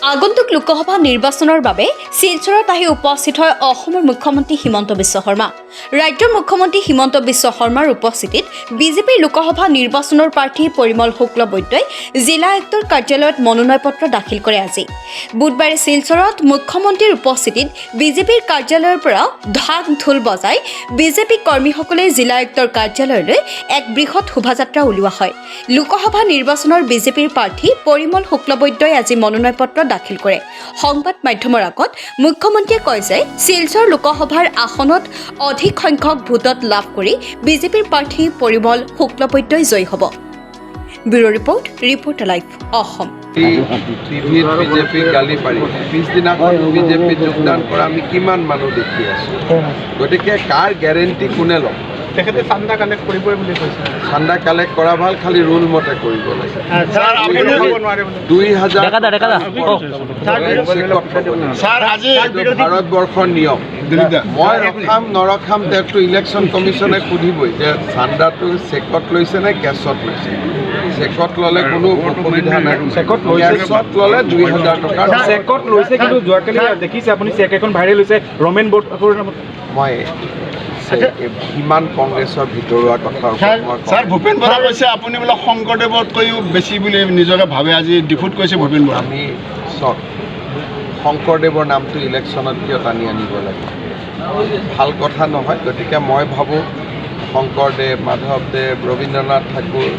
আগন্তুক লোকসভা নিৰ্বাচনৰ বাবে শিলচৰত আহি উপস্থিত হয় অসমৰ মুখ্যমন্ত্ৰী হিমন্ত বিশ্ব শৰ্মা। ৰাজ্যৰ মুখ্যমন্ত্ৰী হিমন্ত বিশ্ব শৰ্মাৰ উপস্থিতিত বিজেপিৰ লোকসভা নিৰ্বাচনৰ প্ৰাৰ্থী পৰিমল শুক্লবৈদ্যই জিলা আয়ুক্তৰ কাৰ্যালয়ত মনোনয়ন পত্ৰ দাখিল কৰে। আজি বুধবাৰে শিলচৰত মুখ্যমন্ত্ৰীৰ উপস্থিতিত বিজেপিৰ কাৰ্যালয়ৰ পৰা ঢাক ঢোল বজাই বিজেপি কৰ্মীসকলে জিলা আয়ুক্তৰ কাৰ্যালয়লৈ এক বৃহৎ শোভাযাত্ৰা উলিওৱা হয়। লোকসভা নিৰ্বাচনৰ বিজেপিৰ প্ৰাৰ্থী পৰিমল শুক্লবৈদ্যই আজি মনোনয়ন পত্ৰ দাখিল কৰে। সংবাদ মাধ্যমৰ আগত মুখ্যমন্ত্ৰীয়ে কয় যে শিলচৰ লোকসভাৰ আসনত অধিক সংখ্যক ভোটত লাভ কৰি বিজেপিৰ প্ৰাৰ্থী পৰিমল শুক্লবৈদ্যই জয়ী হ'ব। Bureau' report, reporter live Assam. BJP গালি পাৰি পিছদিনাখন বিজেপি যোগদান কৰা আমি কিমান মানুহ দেখি আছোঁ। গতিকে কাৰ গেৰেণ্টি কোনে ল'ম? তেখেতে চান্দা কালেক্ট কৰিব বুলি কৈছে। চান্দা কালেক্ট কৰা ভাল, খালি ৰুল মতে কৰিব লাগে। 2000 ভাৰতবৰ্ষৰ নিয়ম। মই ৰখাম নৰখাম তেওঁকতো ইলেকশ্যন কমিশ্যনে সুধিবই যে চান্দাটো চেকত লৈছে নে কেছত লৈছে। চেকত ল'লে কোনো অসুবিধা নাই, চেকত ল'লে 2000 টকা চেকত লৈছে। কিন্তু যোৱাকালি দেখিছে আপুনি চেক এখন ভাইৰেল হৈছে ৰমেন বৰুৱাৰ নামত। মই ইমান কংগ্ৰেছৰ ভিতৰুৱা কথা ছাৰ ভূপেন বৰা কৈছে আপুনি বোলে শংকৰদেৱতকৈও বেছি বুলি নিজকে ভাবে। আজি ডিফুট কৈছে ভূপেন বৰা। আমি চব শংকৰদেৱৰ নামটো ইলেকশ্যনত কিয় টানি আনিব লাগে? ভাল কথা নহয়। গতিকে মই ভাবোঁ শংকৰদেৱ, মাধৱদেৱ, ৰবীন্দ্ৰনাথ ঠাকুৰ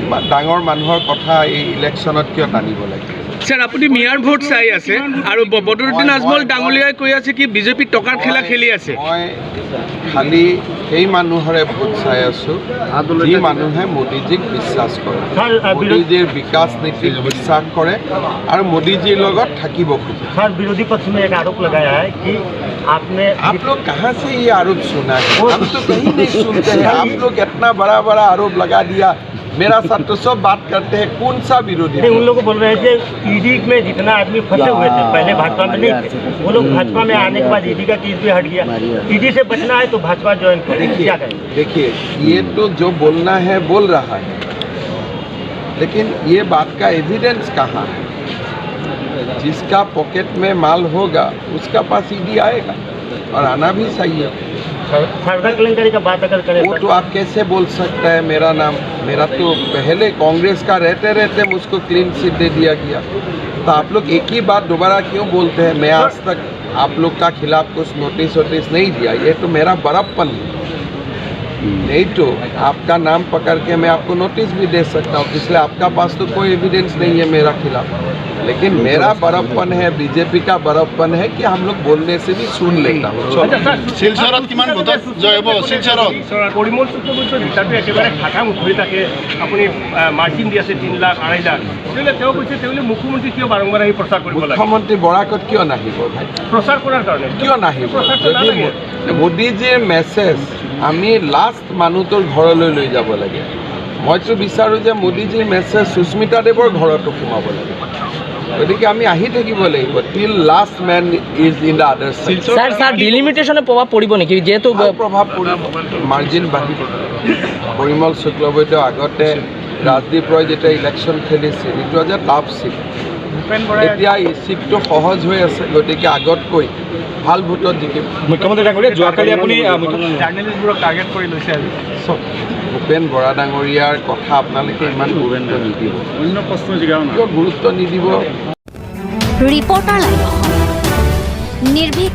ইমান ডাঙৰ মানুহৰ কথা এই ইলেকশ্যনত কিয় টানিব লাগে? স্যাৰ, আপনি মিয়াৰ ভোট চাই আছে আৰ বদৰুদ্দিন আজমল ডাঙৰীয়াই কৈ আছে কি বিজেপি টকাৰ খেলা খেলি আছে। মই খালি সেই মানুহৰে ভোট চাই আছোঁ যি মানুহে মোদীজীক বিশ্বাস কৰে, মোদীজীৰ বিকাশ নীতিক বিশ্বাস কৰে আৰু মোদীজীৰ লগত থাকিব খোজে। सर, विरोधी पक्ष में एक आरोप लगाया है कि आपने आप लोग कहाँ से ये आरोप सुना है? हम तो कहीं नहीं सुनते हैं। आप लोग इतना बड़ा बड़ा आरोप लगा दिया। मेरा साथ तो सब बात करते हैं। कौन सा विरोधी? उन लोग को बोल रहे हैं कि ईडी में जितना आदमी फंसे हुए थे पहले भाजपा में नहीं थे, वो लोग भाजपा में आने के बाद ईडी का केस भी हट गया। ईडी से बचना है तो भाजपा ज्वाइन करें। देखिए ये तो जो बोलना है बोल रहा है, लेकिन ये बात का एविडेंस कहाँ है? जिसका पॉकेट में माल होगा उसका पास ईडी आएगा और आना भी सही है। फर्दर केलेंकरी का बात अगर करें वो तो आप कैसे बोल सकता है मेरा नाम? मेरा तो पहले कांग्रेस का रहते रहते मुझको क्लीन चिट दे दिया गया। तो आप लोग एक ही बात दोबारा क्यों बोलते हैं? मैं आज तक आप लोग का खिलाफ कुछ नोटिस नहीं दिया। ये तो मेरा बड़प्पन है। नहीं तो आपका नाम पकड़ के मैं आपको नोटिस भी दे सकता हूँ, इसलिए आपका पास तो कोई एविडेंस नहीं है मेरा खिलाफ। लेकिन मेरा बड़प्पन है, बीजेपी का बड़प्पन है कि हम लोग बोलने से भी सुन लेता हूँ। শিলচৰত কিমান ভোটত জয় হ'ব? শিলচৰত পৰিমল শুক্লবৈদ্যৰ ৰিটাৰ্ণটো একেবাৰে খাটা মুখৰি থাকে। আপুনি মাৰ্জিন দি আছে 3 লাখ 2.5 লাখ। তেতিয়াহ'লে তেওঁ কৈছে তেওঁলে মুখ্যমন্ত্ৰী কিয় বাৰম্বাৰ আহি প্ৰচাৰ কৰিব লাগে? মুখ্যমন্ত্ৰী বৰাকত কিয় নাহিব ভাই? প্ৰচাৰ কৰাৰ কাৰণে কিয় নাহিব? যদি মোদীজীৰ মেছেজ আমি লাষ্ট মানুহটোৰ ঘৰলৈ লৈ যাব লাগে। মইতো বিচাৰোঁ যে মোদীজীৰ মেছেজ সুস্মিতা দেৱৰ ঘৰতো সোমাব লাগে। গতিকে আমি আহি থাকিব লাগিব till last man is in the other side. Sir ডিলিমিটেশনে প্ৰভাব পড়ব নেকি? যেহেতু প্ৰভাব পড়ব, মাৰ্জিন বাঢ়িব। পৰিমল শুক্লবৈদ্য আগতে ৰাজদীপ ৰয় যেতিয়া ইলেকশ্যন খেলিছিল it was a tough seat. এতিয়া এই চিটটো সহজ হৈ আছে। গতিকে আগতকৈ ভাল ভোটত জিকিব। মুখ্যমন্ত্ৰী ডাঙৰীয়া যোৱাকালি আপুনি জাৰ্নেলিষ্টবোৰক টাৰ্গেট কৰি লৈছে আজি। ভূপেন বৰা ডাঙৰীয়াৰ কথা আপোনালোকে ইমান গুৰুত্ব নিদিব। অন্য প্ৰশ্ন জিজ্ঞাসা কিয় গুৰুত্ব নিদিব? ৰিপৰ্টাৰ লাইভ নিৰ্ভীক